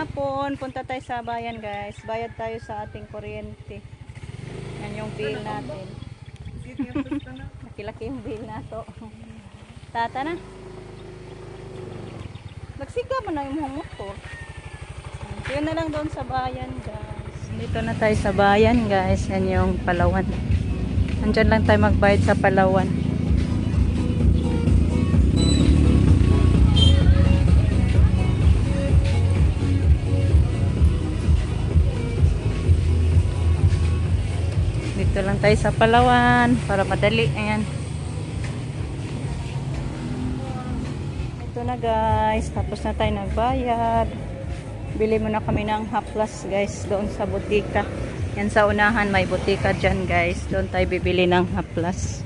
hapon. Punta tayo sa bayan, guys. Bayad tayo sa ating kuryente. Yan yung bill natin. Laki-laki yung bill na to. Tata na. Nagsiga mo na yung mga motor. Yun na lang doon sa bayan, guys. Dito na tayo sa bayan, guys. Yan yung Palawan. Nandyan lang tayo magbayad sa Palawan. Dito lang tayo sa Palawan para madali. Ayan. Ito na, guys. Tapos na tayo nagbayad. Bili muna kami ng haplas, guys, doon sa butika. Yan sa unahan may butika dyan, guys. Doon tayo bibili ng haplas.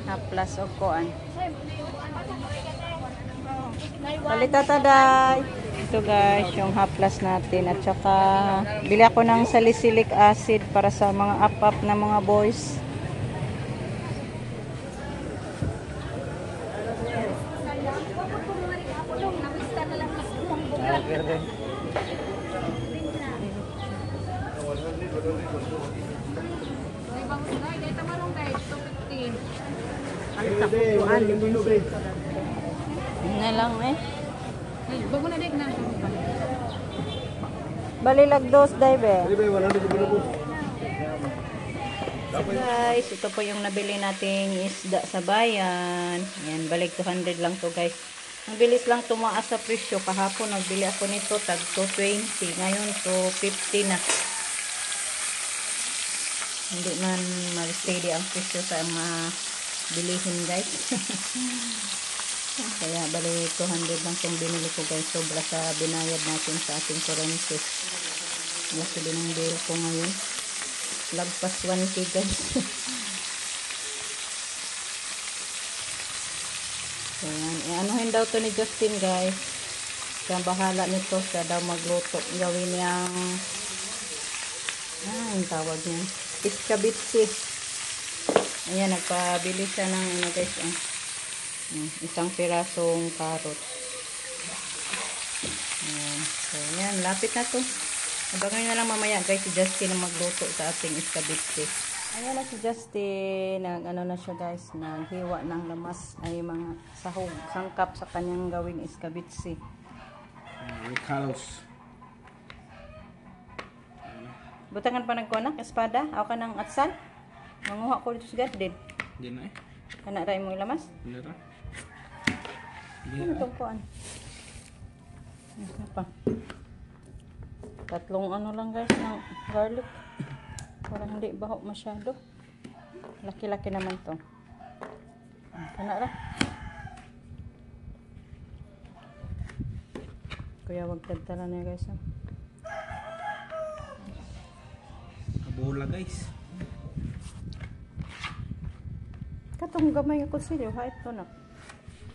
Haplas o kuan. Palitataday. Ito, guys, yung haplas natin. At saka bili ako ng salicylic acid para sa mga up-up na mga boys. Na lang eh. Bago na dik na. Balilagdos, dive. So guys, ito po yung nabili nating isda sa bayan. Yan, balik 200 lang to, guys. Ang bilis lang tumaas sa presyo. Kahapon nagbili ako nito tag 220. Ngayon to 50 na. Hindi man mag-steady ang presyo sa mga bilihin, guys. Kaya bali 200 lang itong binili ko, guys. Sobra sa binayad natin sa ating kurente. Laki din ang bill ko ngayon. Lagpas 1K, guys. Ayan. Anuhin daw to ni Justin, guys. Siya bahala nito. Siya daw magluto. Gawin niyang ang tawag niya iskabitsi. Ayan, nagpabili siya ng ano, guys, isang pirasong karot. Ayan. So, ayan, lapit na to. Abangan na lang mamaya, guys, si Justin na magluto sa ating iskabitsi. Ayan na si Justin. Ano na siya, guys, naghiwa ng lamas ay mga sahog, sangkap sa kanyang gawing iskabitsi. Kalos. Butangan pa nagkuanak, espada, aw ka ng atsan. Manguha ko dito sa garden. Di na eh. Kana ra imong lamas? Di na. Ano itong kuan? Ano pa? Tatlong ano lang, guys, ng garlic. Para hindi baho masyado. Laki-laki naman to. Kana ra. Kuya, wag tagtala na, guys. Bola, guys. Katong gamay ako silyo, ha, ito na.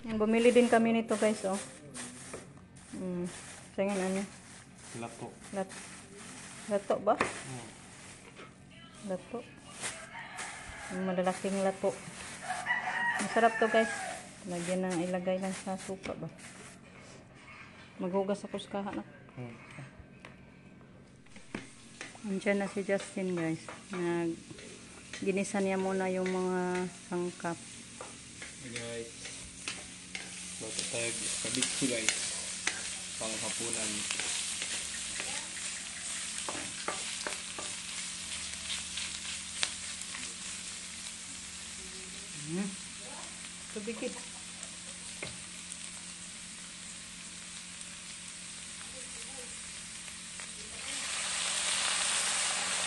Yan, bumili din kami nito, guys, oh. Saan ano? Lato. Lato ba? Lato. Yung malalaking lato. Masarap to, guys. Lagyan ng ilagay lang sa suka ba. Maghugas ako sa kaha na. Andiyan na si Justin, guys. Ginisa niya muna yung mga sangkap. Hey guys. Bato tayo iskabitsi, guys. Panghapunan. Tubigit.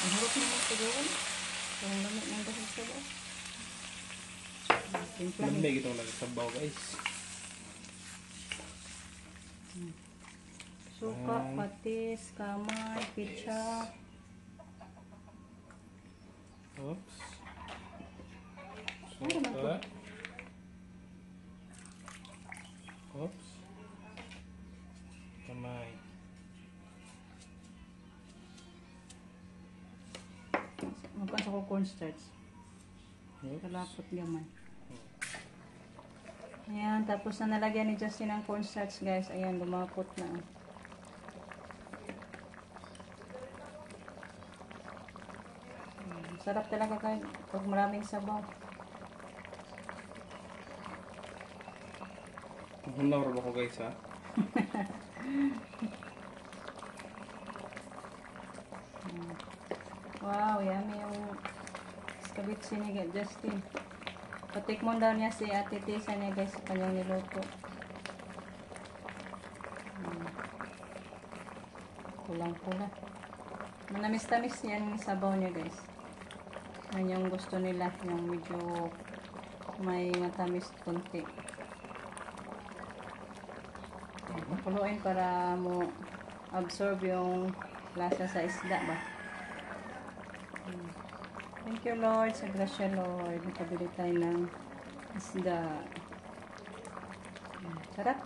Ang harap naman siguro. Ang lamig ng dahil sa ba? Lamig itong nagsabaw, guys. Suka, patis, kamay, ketchup. Oops. Ano naman to? Oops. Kamay. Magpasa ko cornstarch. Oops. Kalapot gamay. Ayan, tapos na nalagyan ni Justin ng cornstarch guys. Ayan, lumapot na. Sarap talaga kayo pag maraming sabaw. Hunawar ba ko guys ha? Wow, yummy yung escabeche ni Justin. Patikmon daw niya si Ate Tisa niya guys sa kanyang niluto. Kulang-pula. Manamis-tamis yan yung sabaw niya guys. Yan yung gusto nila. Yung medyo may matamis konti. Pakuluin para mo absorb yung lasa sa isda ba. Thank you Lord, sa grasya Lord, nakabili tayo ng isda. Sarap.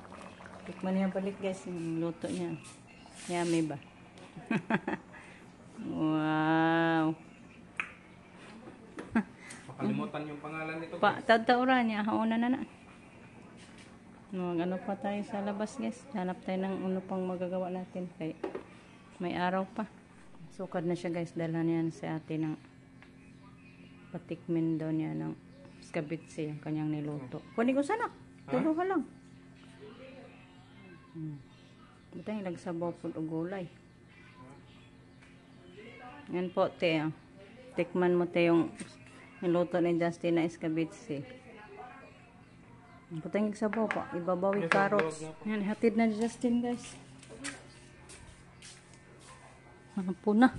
Tikman niya balik guys, yung luto niya. Yummy ba? Wow. Makalimutan yung pangalan nito Pa, guys. tadtauran niya, hauna na na. Ano pa tayo sa labas guys. Hanap tayo ng ano pang magagawa natin. Kay may araw pa. Sukad na siya guys. Dala niya sa atin ng patikmin daw niya ng escabeche yung kanyang niluto. Kunin ko sana. Tulo ka lang. Butang ilagsabaw po o gulay. Yan po te. Tikman mo te yung niluto ni Justin na escabeche. Butang ilagsabaw po. Ibabawi carrots. Yan, hatid na ni Justin guys. Ano po na.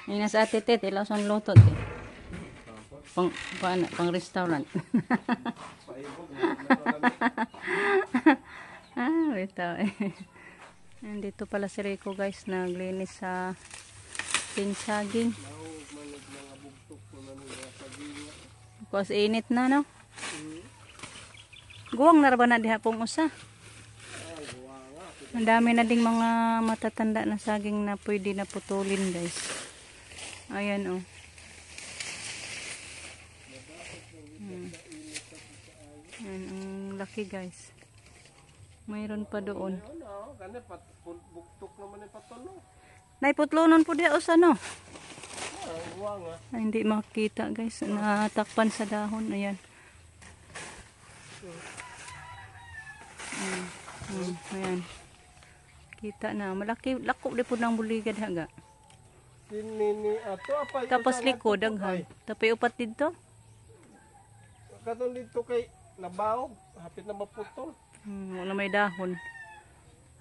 Yung nasa ate tet, ilaw sa luto te. Pang restaurant. Bitaw eh. Nandito pala si Rico guys, naglinis sa saging. Kuwas init na no? Guwang na ba na diha pong usa? Ang dami na ding mga matatanda na saging na pwede na putulin guys. Ayan oh. Ayan, ang laki guys. Mayroon pa doon. Naiputlunon po diya usa no? Ay, hindi makita guys. Natakpan sa dahon. Ayan. Ayan. Kita na. Malaki. Lako di po ng buligad haga. Tapos likod daghan. Tapos upat dito. Katong dito kay nabaw. Hapit na maputol. Wala may dahon.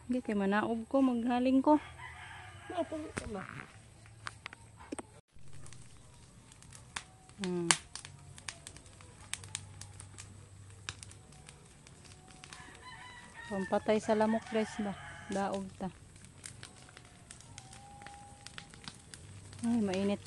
Hindi kay manaog ko. Maghaling ko. Pampatay sa lamok guys ba? Daog ta. Ay, mainit.